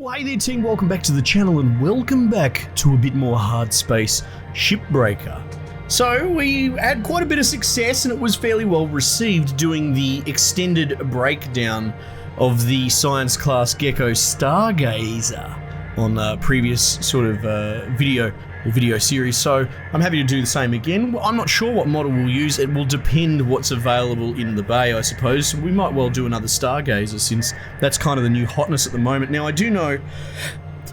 Well, hey there team, welcome back to the channel and welcome back to a bit more Hardspace Shipbreaker. So we had quite a bit of success and it was fairly well received doing the extended breakdown of the science class GECKO Stargazer on the previous sort of video series, so I'm happy to do the same again. I'm not sure what model we'll use. It will depend what's available in the bay, I suppose. We might well do another Stargazer since that's kind of the new hotness at the moment. Now I do know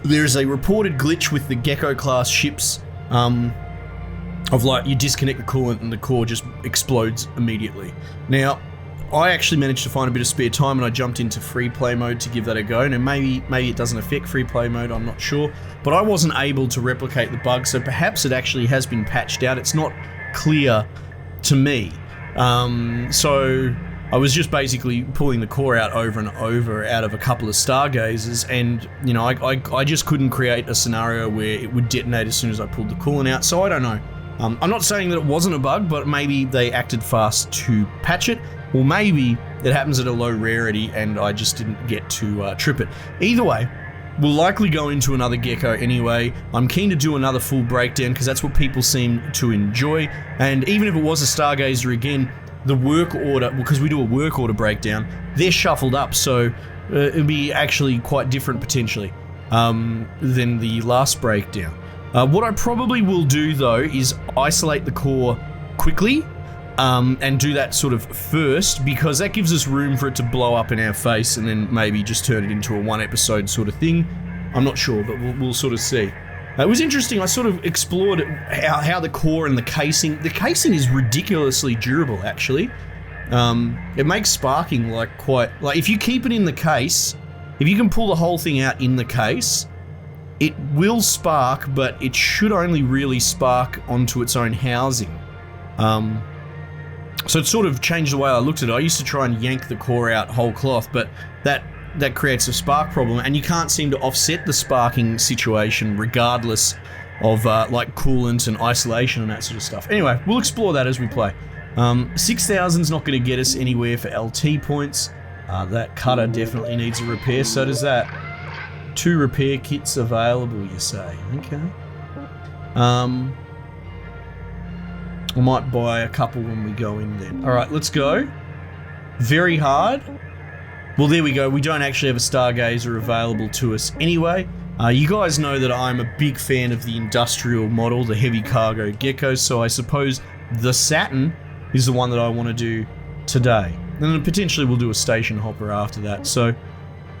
there is a reported glitch with the GECKO class ships of like you disconnect the coolant and the core just explodes immediately. Now I actually managed to find a bit of spare time and I jumped into free play mode to give that a go. Now maybe it doesn't affect free play mode, I'm not sure. But I wasn't able to replicate the bug, so perhaps it actually has been patched out. It's not clear to me. So I was just basically pulling the core out over and over out of a couple of Stargazers, and you know, I just couldn't create a scenario where it would detonate as soon as I pulled the coolant out, so I don't know. I'm not saying that it wasn't a bug, but maybe they acted fast to patch it. Or maybe it happens at a low rarity and I just didn't get to trip it. Either way, we'll likely go into another GECKO anyway. I'm keen to do another full breakdown because that's what people seem to enjoy. And even if it was a Stargazer again, the work order, because we do a work order breakdown, they're shuffled up, so it'll be actually quite different potentially than the last breakdown. What I probably will do though is isolate the core quickly. And do that sort of first, because that gives us room for it to blow up in our face and then maybe just turn it into a one episode sort of thing. I'm not sure, but we'll sort of see. It was interesting, I sort of explored how the core and the casing is ridiculously durable actually. It makes sparking like if you keep it in the case, if you can pull the whole thing out in the case, it will spark, but it should only really spark onto its own housing. So it sort of changed the way I looked at it. I used to try and yank the core out whole cloth, but that creates a spark problem, and you can't seem to offset the sparking situation regardless of like coolant and isolation and that sort of stuff. Anyway, we'll explore that as we play. 6,000's not going to get us anywhere for LT points. That cutter definitely needs a repair, so does that. 2 repair kits available, you say? Okay. I might buy a couple when we go in then. Alright, let's go. Very hard. Well, there we go. We don't actually have a Stargazer available to us anyway. You guys know that I'm a big fan of the industrial model, the heavy cargo GECKO, so I suppose the SATURN is the one that I want to do today. And then potentially we'll do a station hopper after that. So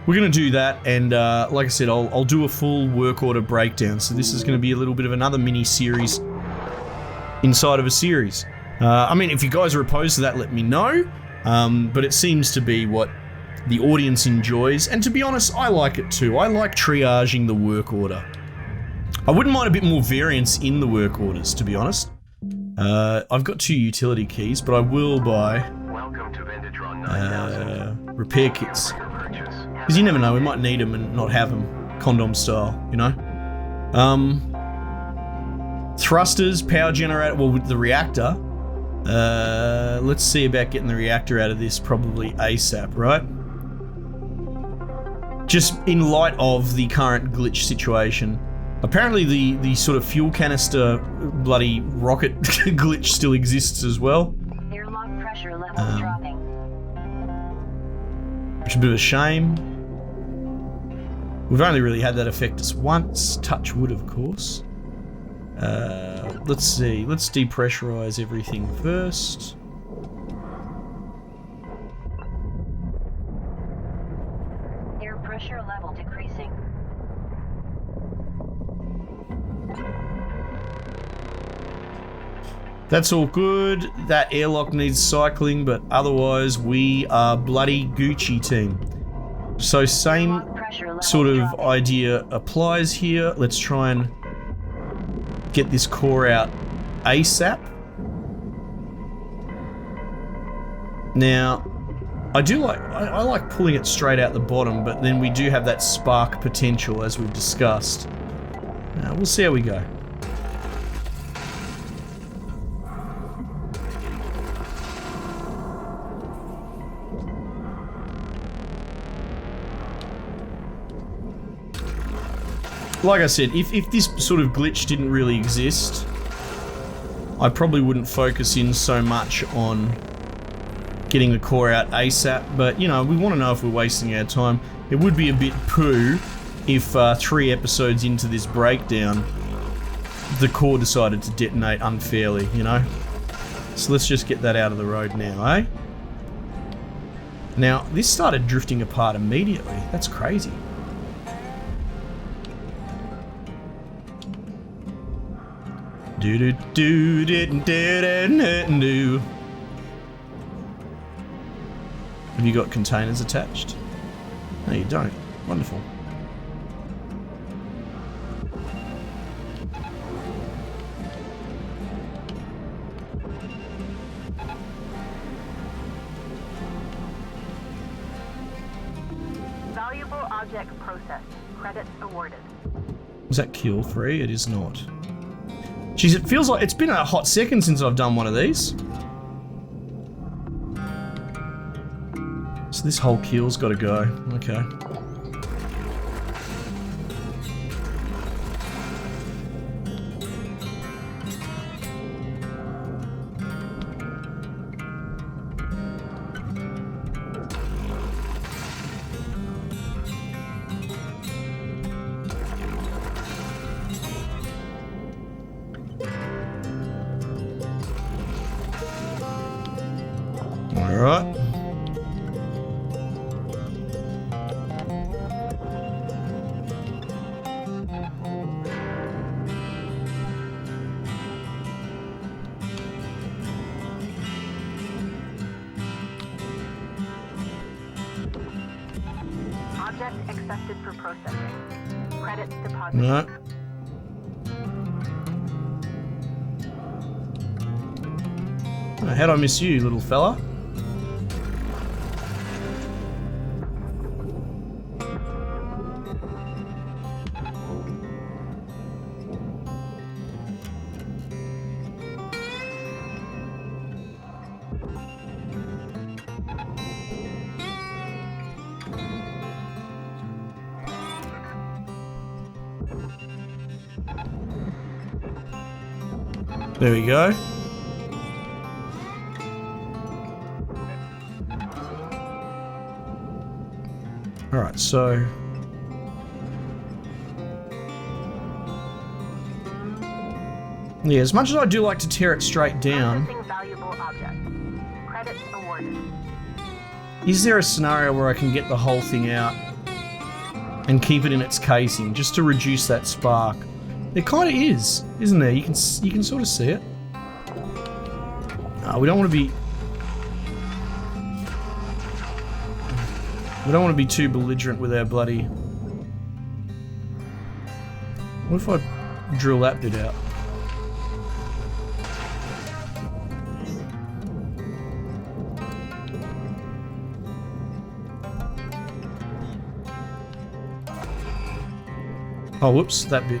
we're going to do that, and like I said, I'll do a full work order breakdown. So this is going to be a little bit of another mini-series inside of a series. I mean, if you guys are opposed to that, let me know. But it seems to be what the audience enjoys, and to be honest, I like it too. I like triaging the work order. I wouldn't mind a bit more variance in the work orders, to be honest. I've got 2 utility keys, but I will buy repair kits. Because you never know, we might need them and not have them, condom style, you know? Thrusters, power generator, well with the reactor, let's see about getting the reactor out of this probably ASAP, right? Just in light of the current glitch situation. Apparently the sort of fuel canister bloody rocket glitch still exists as well. Airlock pressure level dropping. Which is a bit of a shame. We've only really had that affect us once, touch wood of course. Let's see, let's depressurize everything first. Air pressure level decreasing. That's all good. That airlock needs cycling, but otherwise we are bloody Gucci team. So same sort of idea applies here. Let's try and get this core out ASAP. Now, I like pulling it straight out the bottom, but then we do have that spark potential as we've discussed. We'll see how we go. Like I said, if this sort of glitch didn't really exist, I probably wouldn't focus in so much on getting the core out ASAP, but you know, we want to know if we're wasting our time. It would be a bit poo if 3 episodes into this breakdown, the core decided to detonate unfairly, you know? So let's just get that out of the road now, eh? Now, this started drifting apart immediately. That's crazy. Do do do do do do do. Have you got containers attached? No, you don't. Wonderful. Valuable object processed. Credits awarded. Is that kill free? It is not. Jeez, it feels like it's been a hot second since I've done one of these. So this whole keel's got to go. Okay. All right. Object accepted for processing. Credits deposited. No. How'd I miss you, little fella? There we go. Alright, so... yeah, as much as I do like to tear it straight down... Processing valuable object. Credits awarded. is there a scenario where I can get the whole thing out and keep it in its casing, just to reduce that spark? There kind of is, isn't there? You can sort of see it. We don't want to be... we don't want to be too belligerent with our bloody... what if I drill that bit out? Oh, whoops, that bit.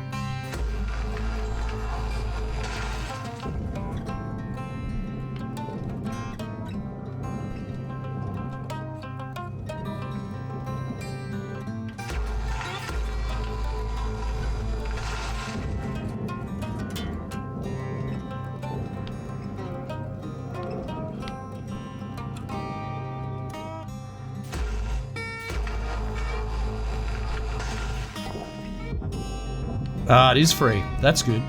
Ah, it is free. That's good.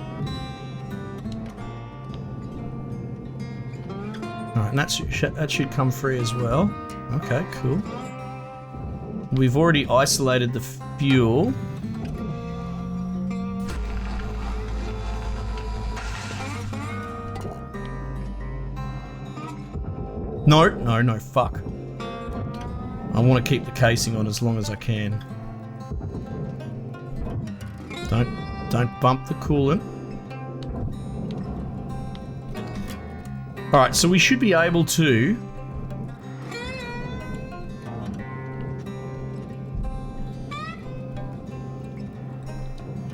Alright, and that should come free as well. Okay, cool. We've already isolated the fuel. No, fuck. I want to keep the casing on as long as I can. Don't bump the coolant. Alright, so we should be able to...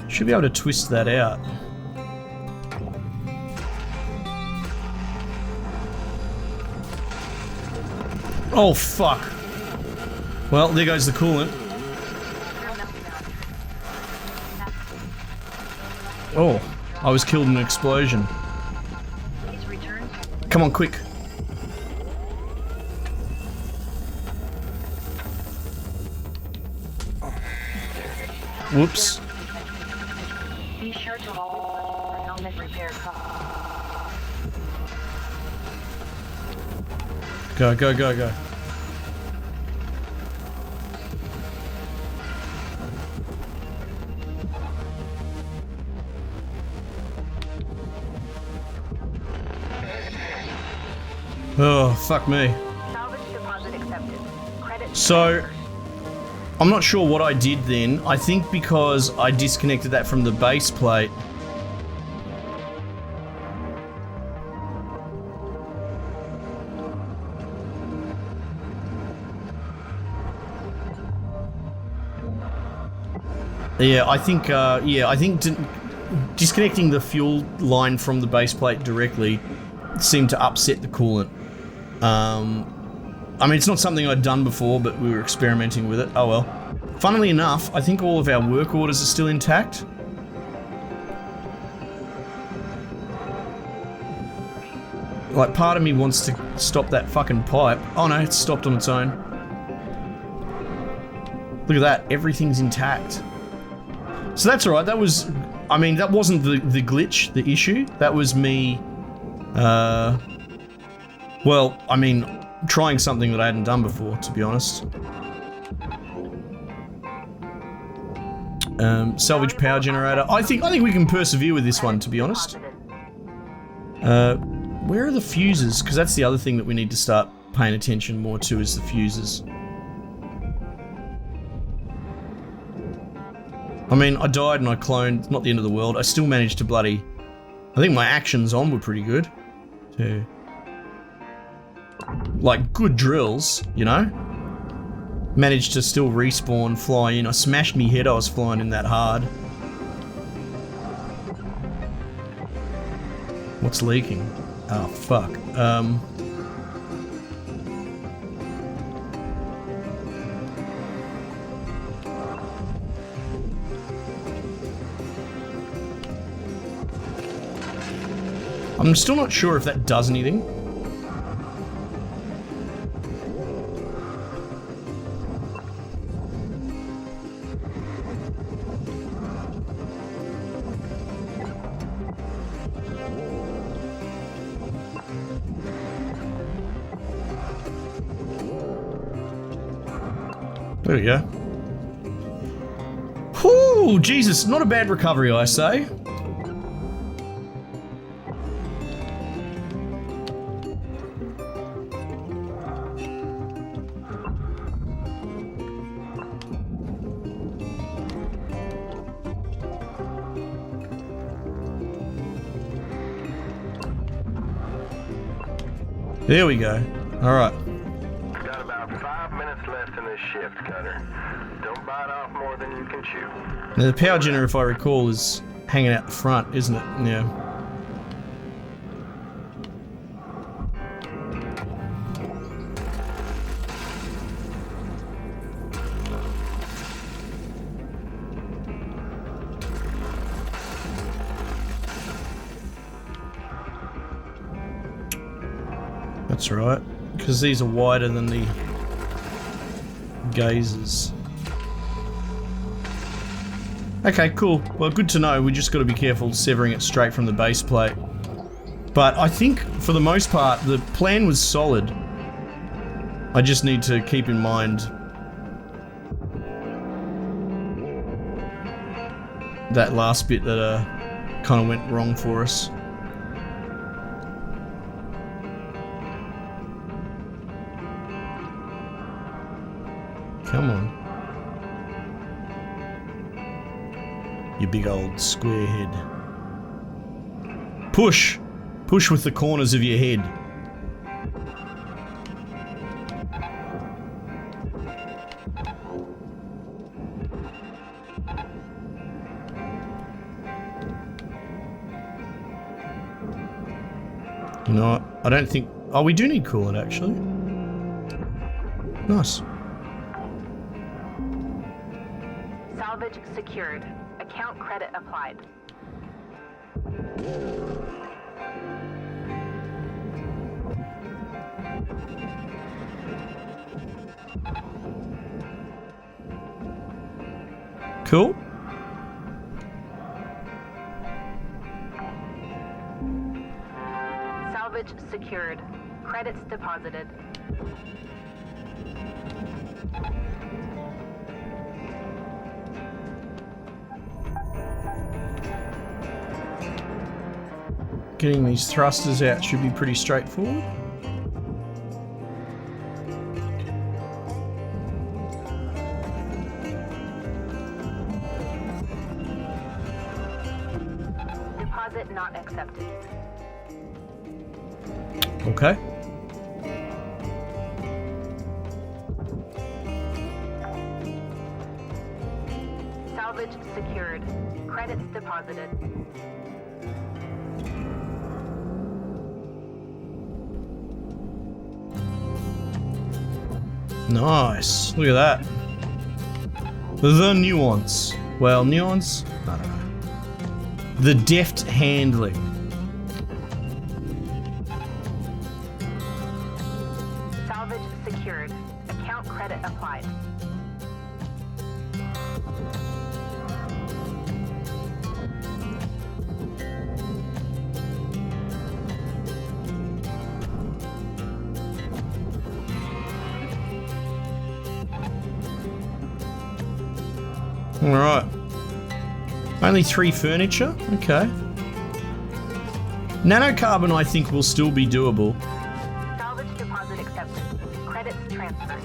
should be able to twist that out. Oh, fuck. Well, there goes the coolant. Oh, I was killed in an explosion. Come on, quick. Whoops. Be sure to hold helmet repair costs. Go, go, go, go. Oh, fuck me. Salvage deposit accepted. Credit. So, I'm not sure what I did then. I think because I disconnected that from the base plate. Yeah, I think disconnecting the fuel line from the base plate directly seemed to upset the coolant. I mean, it's not something I'd done before, but we were experimenting with it. Oh well. Funnily enough, I think all of our work orders are still intact. Like, part of me wants to stop that fucking pipe. Oh no, it's stopped on its own. Look at that, everything's intact. So that's alright, that was... I mean, that wasn't the glitch, the issue. That was me... well, I mean, trying something that I hadn't done before, to be honest. Salvage power generator. I think we can persevere with this one, to be honest. Where are the fuses? Because that's the other thing that we need to start paying attention more to, is the fuses. I mean, I died and I cloned, not the end of the world. I still managed to bloody... I think my actions on were pretty good. Too. Like, good drills, you know? Managed to still respawn, fly in. I smashed me head, I was flying in that hard. What's leaking? Oh, fuck. I'm still not sure if that does anything. There we go. Whew, Jesus, not a bad recovery, I say. There we go. Alright. Got about 5 minutes left in this shift, Cutter. Don't bite off more than you can chew. Now the power generator, if I recall, is hanging out the front, isn't it? Yeah. That's right, because these are wider than the gazers. Okay, cool. Well, good to know. We just got to be careful severing it straight from the base plate. But I think, for the most part, the plan was solid. I just need to keep in mind that last bit that kind of went wrong for us. Come on. You big old square head. Push! Push with the corners of your head. You know what? I don't think... Oh, we do need coolant, actually. Nice. Salvage secured. Account credit applied. Cool. Salvage secured. Credits deposited. Getting these thrusters out should be pretty straightforward. Deposit not accepted. Okay. Salvage secured. Credits deposited. Nice. Look at that. The nuance. Well, nuance? I don't know. The deft handling. Salvage secured. Account credit applied. Alright. Only 3 furniture? Okay. Nanocarbon, I think, will still be doable. Salvage deposit accepted. Credits transferred.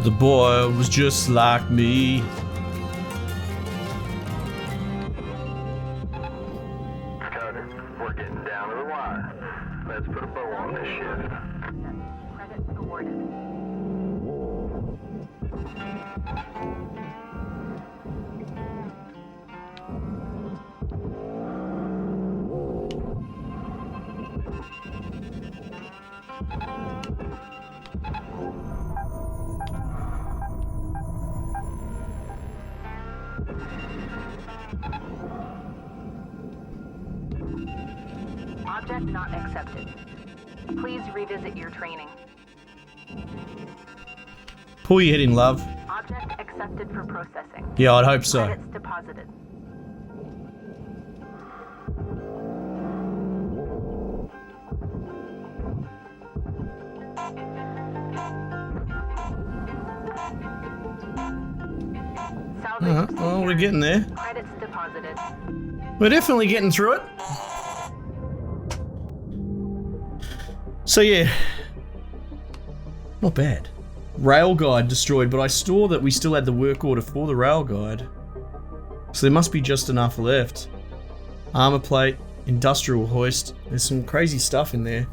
The boy was just like me. Cutter, we're getting down to the wire. Let's put a bow on this shift. Credits awarded. Object not accepted. Please revisit your training. Pull your head in, love. Object accepted for processing. Yeah, I'd hope so. Credits deposited. Salvage Well, we're getting there. Credits deposited. We're definitely getting through it. So yeah, not bad. Rail guide destroyed, but I saw that we still had the work order for the rail guide. So there must be just enough left. Armor plate, industrial hoist. There's some crazy stuff in there.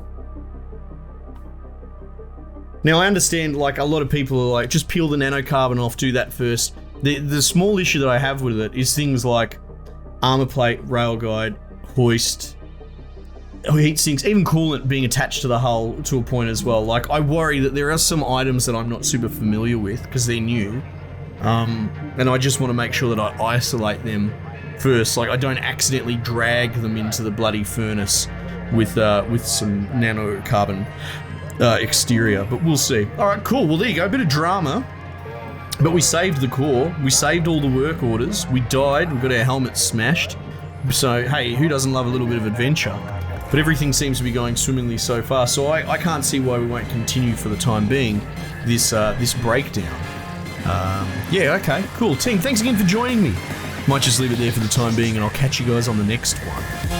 Now I understand, like, a lot of people are like, just peel the nanocarbon off, do that first. The small issue that I have with it is things like armor plate, rail guide, hoist, heat sinks, even coolant being attached to the hull to a point as well. Like, I worry that there are some items that I'm not super familiar with because they're new. And I just want to make sure that I isolate them first. Like, I don't accidentally drag them into the bloody furnace with some nanocarbon exterior, but we'll see. Alright, cool. Well, there you go. A bit of drama. But we saved the core. We saved all the work orders. We died. We got our helmets smashed. So, hey, who doesn't love a little bit of adventure? But everything seems to be going swimmingly so far, so I can't see why we won't continue for the time being this breakdown. Yeah, okay, cool. Team, thanks again for joining me. Might just leave it there for the time being, and I'll catch you guys on the next one.